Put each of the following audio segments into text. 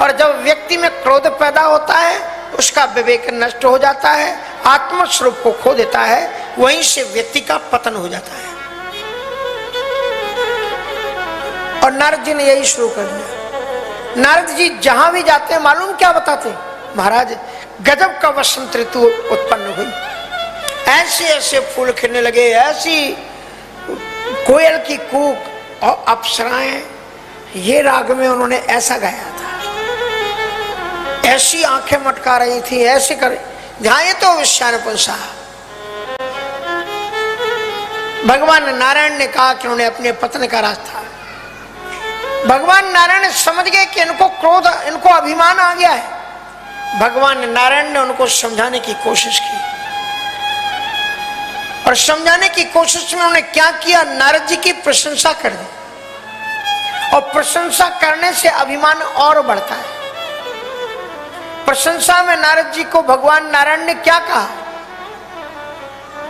और जब व्यक्ति में क्रोध पैदा होता है उसका विवेक नष्ट हो जाता है, आत्मस्वरूप को खो देता है, वहीं से व्यक्ति का पतन हो जाता है। और नारद जी ने यही शुरू कर दिया। नारद जी जहां भी जाते हैं मालूम क्या बताते, महाराज गजब का वसंत ऋतु उत्पन्न हुई, ऐसे ऐसे फूल खिलने लगे, ऐसी कोयल की कूक और अप्सराएं, ये राग में उन्होंने ऐसा गाया था, ऐसी आंखें मटका रही थी, ऐसे कर जहां ये तो विश्वानपुंसा। भगवान नारायण ने कहा कि उन्होंने अपने पतन का रास्ता, भगवान नारायण समझ गए कि इनको क्रोध, इनको अभिमान आ गया है। भगवान नारायण ने उनको समझाने की कोशिश की और समझाने की कोशिश में उन्होंने क्या किया, नारद जी की प्रशंसा कर दी। और प्रशंसा करने से अभिमान और बढ़ता है। प्रशंसा में नारद जी को भगवान नारायण ने क्या कहा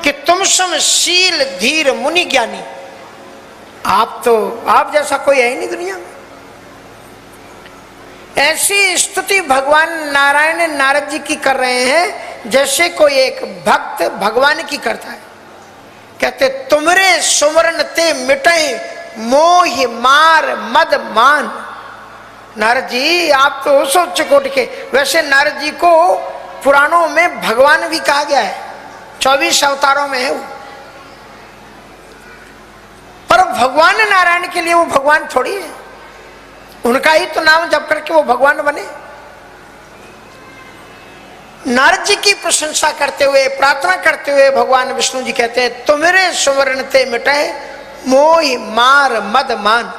कि तुम सम शील धीर मुनि ज्ञानी, आप जैसा कोई है ही नहीं दुनिया में। ऐसी स्तुति भगवान नारायण नारद जी की कर रहे हैं जैसे कोई एक भक्त भगवान की करता है। कहते तुमरे सुमरन ते मिटे मोह मार मद मान। नारद जी आप तो उस उच्च कोटि के, वैसे नारद जी को पुराणों में भगवान भी कहा गया है, 24 अवतारों में है वो, पर भगवान नारायण के लिए वो भगवान थोड़ी है, उनका ही तो नाम जप करके वो भगवान बने। नारद जी की प्रशंसा करते हुए, प्रार्थना करते हुए भगवान विष्णु जी कहते हैं तुमरे सुमरन ते मिटे मोह मार मद मान।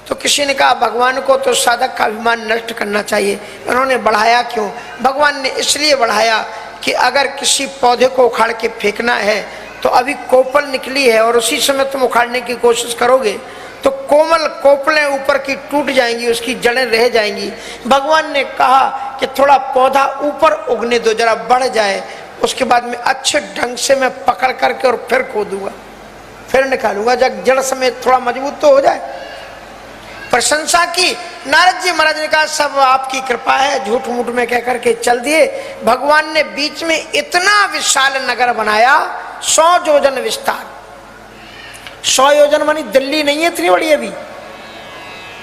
तो किसी ने कहा भगवान को तो साधक का अभिमान नष्ट करना चाहिए, उन्होंने बढ़ाया क्यों? भगवान ने इसलिए बढ़ाया कि अगर किसी पौधे को उखाड़ के फेंकना है तो अभी कोपल निकली है और उसी समय तुम उखाड़ने की कोशिश करोगे तो कोमल कोपलें ऊपर की टूट जाएंगी, उसकी जड़ें रह जाएंगी। भगवान ने कहा कि थोड़ा पौधा ऊपर उगने दो, जरा बढ़ जाए, उसके बाद में अच्छे ढंग से मैं पकड़ करके और फिर खोदूंगा, फिर निकालूंगा, जब जड़ समेत थोड़ा मजबूत तो हो जाए। प्रशंसा की। नारद जी महाराज ने कहा सब आपकी कृपा है, झूठ मूठ में कह करके चल दिए। भगवान ने बीच में इतना विशाल नगर बनाया, 100 योजन विस्तार। 100 योजन मानी दिल्ली नहीं है इतनी बड़ी अभी,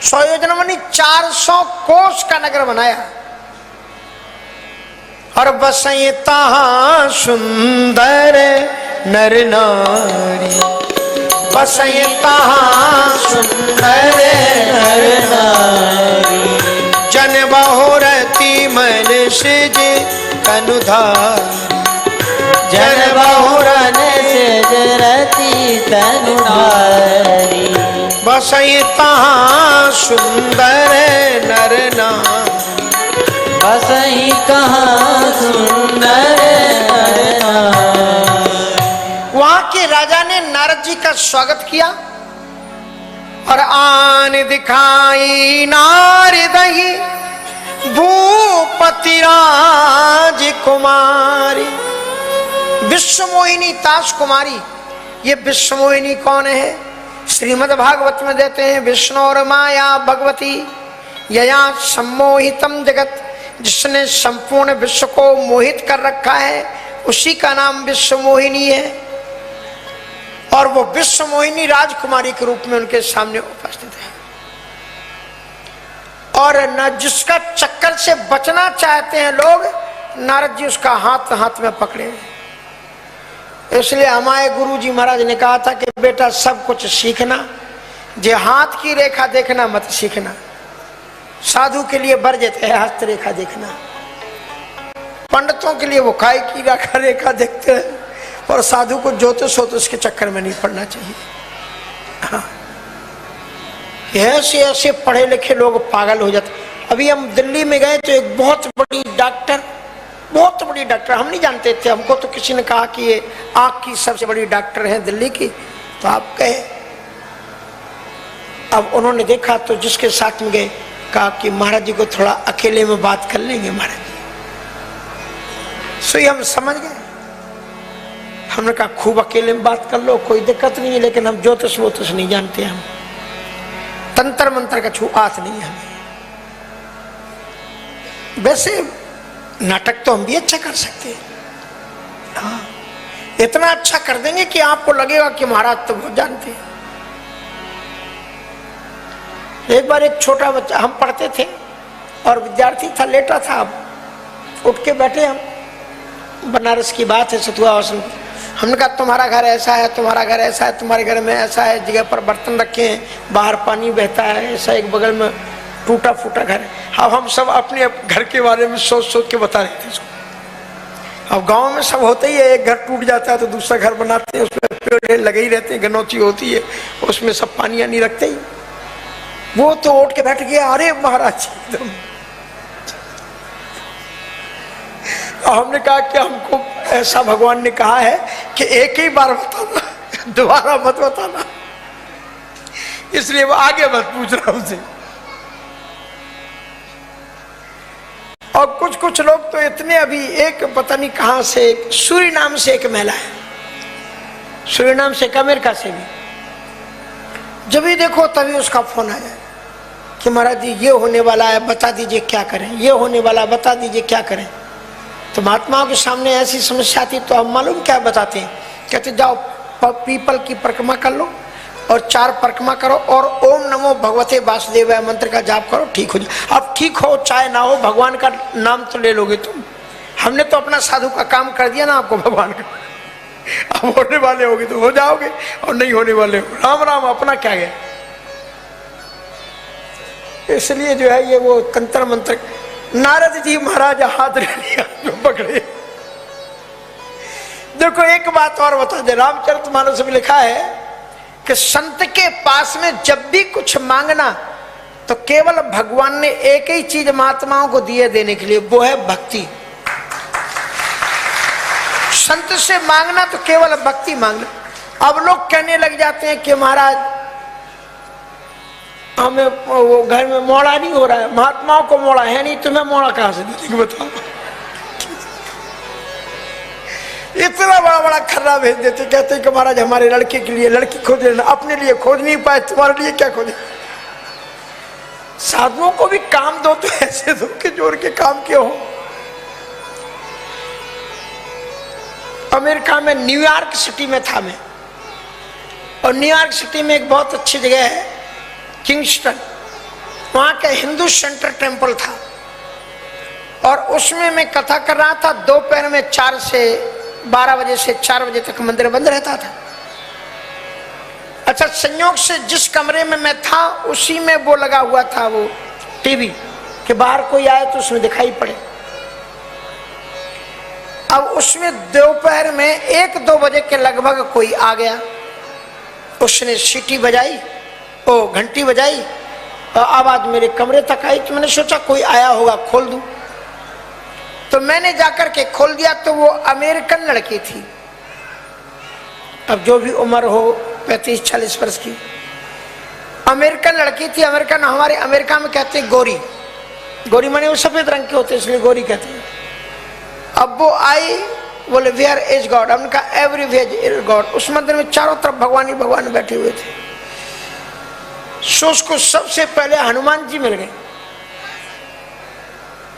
100 योजन मानी 400 कोस का नगर बनाया। और बसई तहां सुंदर नर नारी, बसई तहां सुंदर नर नारी, जन बहुरती मन सिज तनुधारी, जन बहुरन सिज रति तनुधारी, बसई तहां सुंदर नर नारी, बसई कहाँ सुंदर नर नारी। वहां के राजा ने नारद जी का स्वागत किया और आन दिखाई नारद ही भूपति राज कुमारी। विश्वमोहिनी ताश कुमारी। ये विश्वमोहिनी कौन है? श्रीमद् भागवत में देते हैं विष्णु और माया भगवती यया सम्मोहितम जगत, जिसने संपूर्ण विश्व को मोहित कर रखा है उसी का नाम विश्वमोहिनी है। और वो विश्वमोहिनी राजकुमारी के रूप में उनके सामने उपस्थित है। और न जिसका चक्कर से बचना चाहते हैं लोग, नारद जी उसका हाथ हाथ में पकड़े। इसलिए हमारे गुरु जी महाराज ने कहा था कि बेटा सब कुछ सीखना, जे हाथ की रेखा देखना मत सीखना। साधु के लिए वर्जित है हस्त रेखा देखना, पंडितों के लिए वो काय की रेखा देखते हैं, और साधु को ज्योतिष हो तो उसके चक्कर में नहीं पड़ना चाहिए। हाँ। ऐसे ऐसे पढ़े लिखे लोग पागल हो जाते। अभी हम दिल्ली में गए तो एक बहुत बड़ी डॉक्टर, हम नहीं जानते थे, हमको तो किसी ने कहा कि ये आँख की सबसे बड़ी डॉक्टर है दिल्ली की, तो आप कहे। अब उन्होंने देखा तो जिसके साथ में गए कहा कि महाराज जी को थोड़ा अकेले में बात कर लेंगे महाराज जी। सो हम समझ गए। हमने कहा खूब अकेले में बात कर लो, कोई दिक्कत नहीं है, लेकिन हम ज्योतिष वोतिष नहीं जानते, हम तंत्र मंत्र का छू हाथ नहीं है हमें। वैसे नाटक तो हम भी अच्छा कर सकते हैं, हाँ, इतना अच्छा कर देंगे कि आपको लगेगा कि महाराज तो बहुत जानते हैं। एक बार एक छोटा बच्चा, हम पढ़ते थे और विद्यार्थी था, लेटा था, अब उठ के बैठे हम, बनारस की बात है, सतुआ वसन। हमने कहा तुम्हारा घर ऐसा है, तुम्हारा घर ऐसा है, तुम्हारे घर में ऐसा है, जगह पर बर्तन रखे हैं, बाहर पानी बहता है, ऐसा एक बगल में टूटा फूटा घर है। अब हम सब अपने घर के बारे में सोच सोच के बता रहे थे उसको। अब गांव में सब होता ही है, एक घर टूट जाता है तो दूसरा घर बनाते हैं, उसमें पेड़ लगे ही रहते हैं, गनौती होती है, उसमें सब पानी नहीं रखते ही। वो तो उठ के बैठ गया, अरे महाराज एकदम। हमने कहा कि हमको ऐसा भगवान ने कहा है कि एक ही बार बताना, दोबारा मत बताना, इसलिए वो आगे मत पूछ रहा हमसे। और कुछ कुछ लोग तो इतने, अभी एक पता नहीं कहां से, एक सूरीनाम से एक महिला है, सूरीनाम से, अमेरिका से भी, जब भी देखो तभी उसका फोन आ जाए कि महाराज जी ये होने वाला है, बता दीजिए क्या करें, ये होने वाला, बता दीजिए क्या करें। तो महात्माओं के सामने ऐसी समस्या आती तो हम मालूम क्या बताते हैं, कहते जाओ पीपल की परिक्रमा कर लो और 4 परिक्रमा करो और ओम नमो भगवते वासुदेवाय मंत्र का जाप करो, ठीक हो जाए। अब ठीक हो चाहे ना हो, भगवान का नाम तो ले लोगे तुम। हमने तो अपना साधु का काम कर दिया ना आपको भगवान का, अब होने वाले होगे तो हो जाओगे और नहीं होने वाले हो, राम राम, अपना क्या गया। इसलिए जो है ये वो तंत्र मंत्र, नारद जी महाराज हाथ लिया जो पकड़े। देखो एक बात और बता दे, रामचरितमानस में लिखा है कि संत के पास में जब भी कुछ मांगना तो केवल भगवान ने एक ही चीज महात्माओं को दिए देने के लिए, वो है भक्ति। संत से मांगना तो केवल भक्ति मांगना। अब लोग कहने लग जाते हैं कि महाराज हमें वो घर में मोड़ा नहीं हो रहा है, महात्माओं को मोड़ा है नहीं, तुम्हें मोड़ा कहां से दे, बताओ। इतना बड़ा बड़ा खर्रा भेज देते, कहते कि महाराज हमारे लड़के के लिए लड़की खोज लेना, अपने लिए खोज नहीं पाए, तुम्हारे लिए क्या खोजे। साधुओं को भी काम दो तो ऐसे दो के जोड़ के काम क्यों हो। अमेरिका में न्यूयॉर्क सिटी में था मैं, और न्यूयॉर्क सिटी में एक बहुत अच्छी जगह है किंगस्टन, वहां का हिंदू सेंटर टेम्पल था और उसमें मैं कथा कर रहा था। दोपहर में 4 से 12 बजे से 4 बजे तक मंदिर बंद रहता था। अच्छा, संयोग से जिस कमरे में मैं था उसी में वो लगा हुआ था, वो टीवी, कि बाहर कोई आए तो उसमें दिखाई पड़े। अब उसमें दोपहर में 1-2 बजे के लगभग कोई आ गया, उसने सीटी बजाई, ओ घंटी बजाई और आवाज मेरे कमरे तक आई। तो मैंने सोचा कोई आया होगा, खोल दूं। तो मैंने जाकर के खोल दिया तो वो अमेरिकन लड़की थी, अब जो भी उम्र हो 35-40 वर्ष की अमेरिकन लड़की थी। अमेरिकन, हमारे अमेरिका में कहते हैं गोरी, गोरी माने वो सफेद रंग के होते इसलिए गोरी कहते हैं। अब वो आई, बोले वेयर इज गॉड, हमने कहा एवरीवेयर इज गॉड। उस मंदिर में चारों तरफ भगवान ही भगवान बैठे हुए थे। सो उसको सबसे पहले हनुमान जी मिल गए।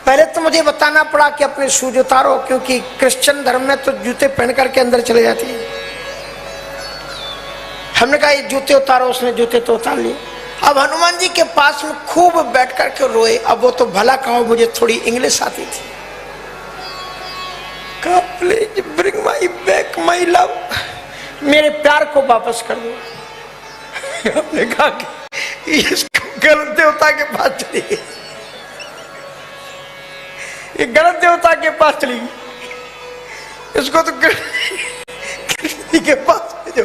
पहले तो मुझे बताना पड़ा कि अपने शूज उतारो, क्योंकि क्रिश्चियन धर्म में तो जूते पहन करके अंदर चले जाते हैं। हमने कहा ये जूते उतारो, उसने जूते तो उतार लिए। अब हनुमान जी के पास में खूब बैठ करके रोए। अब वो तो भला कहो, मुझे थोड़ी इंग्लिश आती थी। कहा please bring my back my love, मेरे प्यार को वापस कर दो। हमने कहा कि इसको गलत देवता के पास चली गई, ये गलत देवता के पास चली गई, इसको तो कृष्ण के पास भेजो,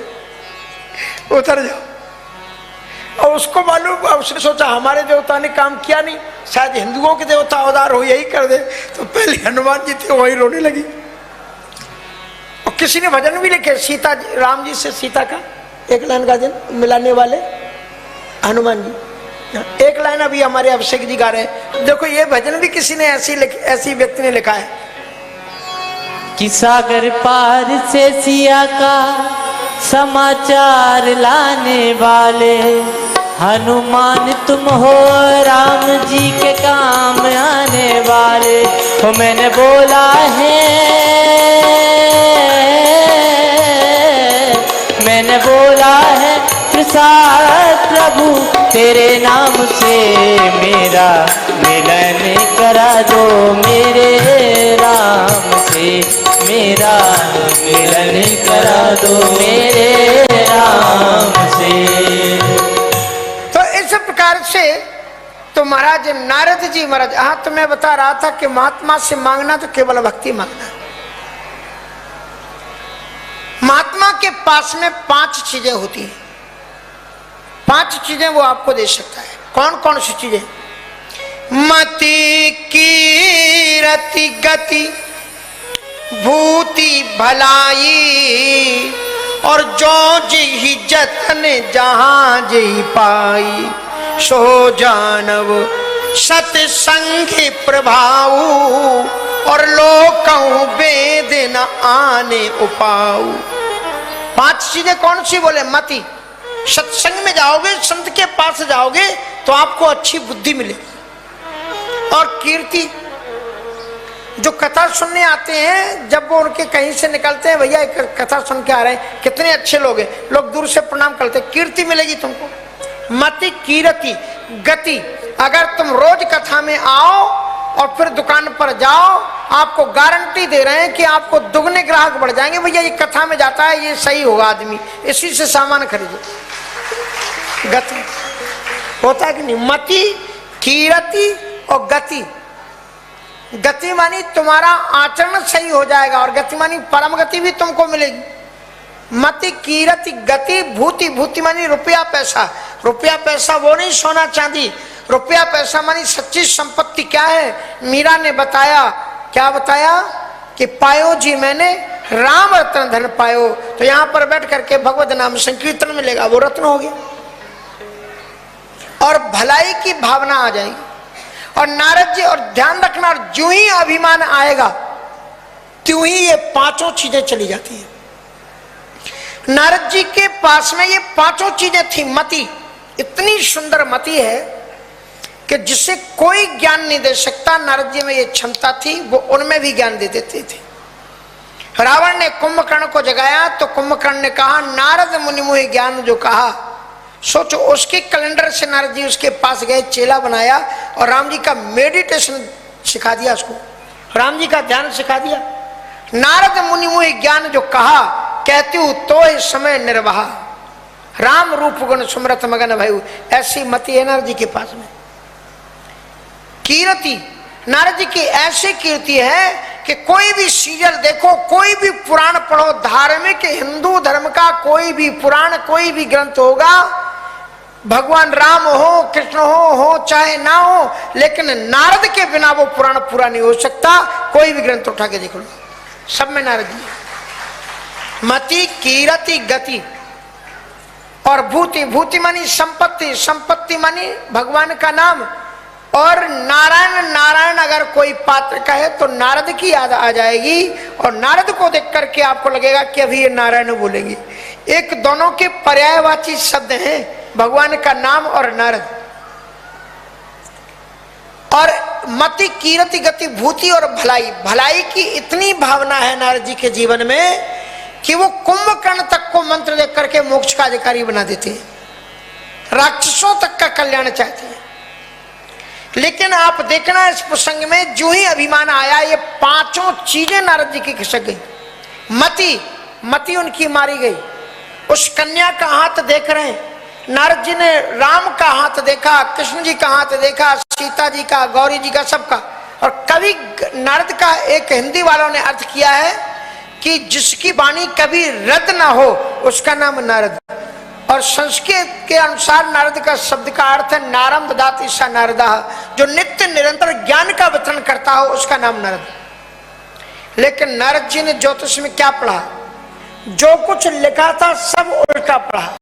उतर जाओ। और उसको मालूम, उसने सोचा हमारे देवता ने काम किया नहीं, शायद हिंदुओं के देवता अवतार हो यही कर दे। तो पहले हनुमान जी थे, वही रोने लगी। और किसी ने भजन भी लिखे, सीता राम जी से सीता का एक लाइन का दिन मिलाने वाले हनुमान जी, एक लाइन अभी हमारे अभिषेक जी गा रहे हैं। देखो ये भजन भी किसी ने ऐसी व्यक्ति ने लिखा है कि सागर पार से सिया का समाचार लाने वाले हनुमान तुम हो, राम जी के काम आने वाले। वो मैंने बोला है, मैंने बोला है प्रसाद प्रभु तेरे नाम से मेरा मिलन करा दो, मेरे राम से मेरा मिलन करा दो, मेरे राम से। तो इस प्रकार से तो महाराज नारद जी महाराज, हाँ तो मैं बता रहा था कि महात्मा से मांगना तो केवल भक्ति मांगना। महात्मा के पास में 5 चीजें होती हैं, 5 चीजें वो आपको दे सकता है। कौन कौन सी चीजें? मति कीरति गति भूति भलाई, और जो जी जतन जहां जी पाई, सो जानव सतसंग प्रभाव, और लोकहु वेद न आने उपाऊ। 5 चीजें कौन सी बोले? मति, सत्संग में जाओगे, संत के पास जाओगे तो आपको अच्छी बुद्धि मिलेगी। और कीर्ति, जो कथा सुनने आते हैं, जब वो उनके कहीं से निकलते हैं, भैया कथा सुन के आ रहे हैं, कितने अच्छे लोग हैं, लोग दूर से प्रणाम करते हैं, कीर्ति मिलेगी तुमको। मति कीरति गति, अगर तुम रोज कथा में आओ और फिर दुकान पर जाओ, आपको गारंटी दे रहे हैं कि आपको दुगने ग्राहक बढ़ जाएंगे। भैया ये कथा में जाता है, ये सही होगा आदमी, इसी से सामान खरीदो। गति होता है कि नहीं? मति कीरति और गति। गति मानी तुम्हारा आचरण सही हो जाएगा, और गति मानी परम गति भी तुमको मिलेगी। मति कीरति गति भूति, भूति मानी रुपया पैसा। रुपया पैसा वो नहीं सोना चांदी, रुपया पैसा मानी सच्ची संपत्ति। क्या है? मीरा ने बताया, क्या बताया? कि पायो जी मैंने राम रत्न धन पायो। तो यहां पर बैठ करके भगवत नाम संकीर्तन मिलेगा, वो रत्न हो गया, और भलाई की भावना आ जाएगी। और नारद जी, और ध्यान रखना, और जो ही अभिमान आएगा त्यों ही ये 5 चीजें चली जाती है। नारद जी के पास में ये 5 चीजें थी। मति, इतनी सुंदर मति है कि जिसे कोई ज्ञान नहीं दे सकता, नारद जी में ये क्षमता थी, वो उनमें भी ज्ञान दे देते थे। रावण ने कुंभकर्ण को जगाया तो कुंभकर्ण ने कहा, नारद मुनि मुहि ज्ञान जो कहा। सोचो, उसके कैलेंडर से नारद जी उसके पास गए, चेला बनाया, और राम जी का मेडिटेशन सिखा दिया उसको, राम जी का ध्यान सिखा दिया। नारद मुनि मुहि ज्ञान जो कहा, कहती हूं तो इस समय निर्वाह, राम रूप गुण सुमरत मगन भयु। ऐसी मति है नारद जी के पास में। कीर्ति, नारद जी की ऐसी कीर्ति है कि कोई भी सीरियल देखो, कोई भी पुराण पढ़ो, धार्मिक हिंदू धर्म का कोई भी पुराण, कोई भी ग्रंथ होगा, भगवान राम हो, कृष्ण हो चाहे ना हो, लेकिन नारद के बिना वो पुराण पूरा नहीं हो सकता। कोई भी ग्रंथ उठा के देख लो, सब में नारद जी। मति कीरति गति, और भूति, भूति मानी संपत्ति, संपत्ति मानी भगवान का नाम। और नारायण, नारायण अगर कोई पात्र कहे तो नारद की याद आ जाएगी, और नारद को देख करके आपको लगेगा कि अभी ये नारायण बोलेंगे। एक दोनों के पर्यायवाची शब्द हैं, भगवान का नाम और नारद। और मति कीरति गति भूति और भलाई, भलाई की इतनी भावना है नारद जी के जीवन में कि वो कुंभकर्ण तक को मंत्र देख करके मोक्ष का अधिकारी बना देते हैं, राक्षसों तक का कल्याण चाहते हैं। लेकिन आप देखना, इस प्रसंग में जो ही अभिमान आया, ये 5 चीजें नारद जी की खिसक गई। मति, मति उनकी मारी गई। उस कन्या का हाथ देख रहे हैं, नारद जी ने राम का हाथ देखा, कृष्ण जी का हाथ देखा, सीता जी का, गौरी जी का, सबका। और कभी नारद का एक हिंदी वालों ने अर्थ किया है कि जिसकी वाणी कभी रद्द ना हो उसका नाम नारद। और संस्कृत के अनुसार नारद का शब्द का अर्थ है नारम ददाति स नारदा, जो नित्य निरंतर ज्ञान का वितरण करता हो उसका नाम नारद। लेकिन नारद जी ने ज्योतिष में क्या पढ़ा? जो कुछ लिखा था सब उल्टा पढ़ा।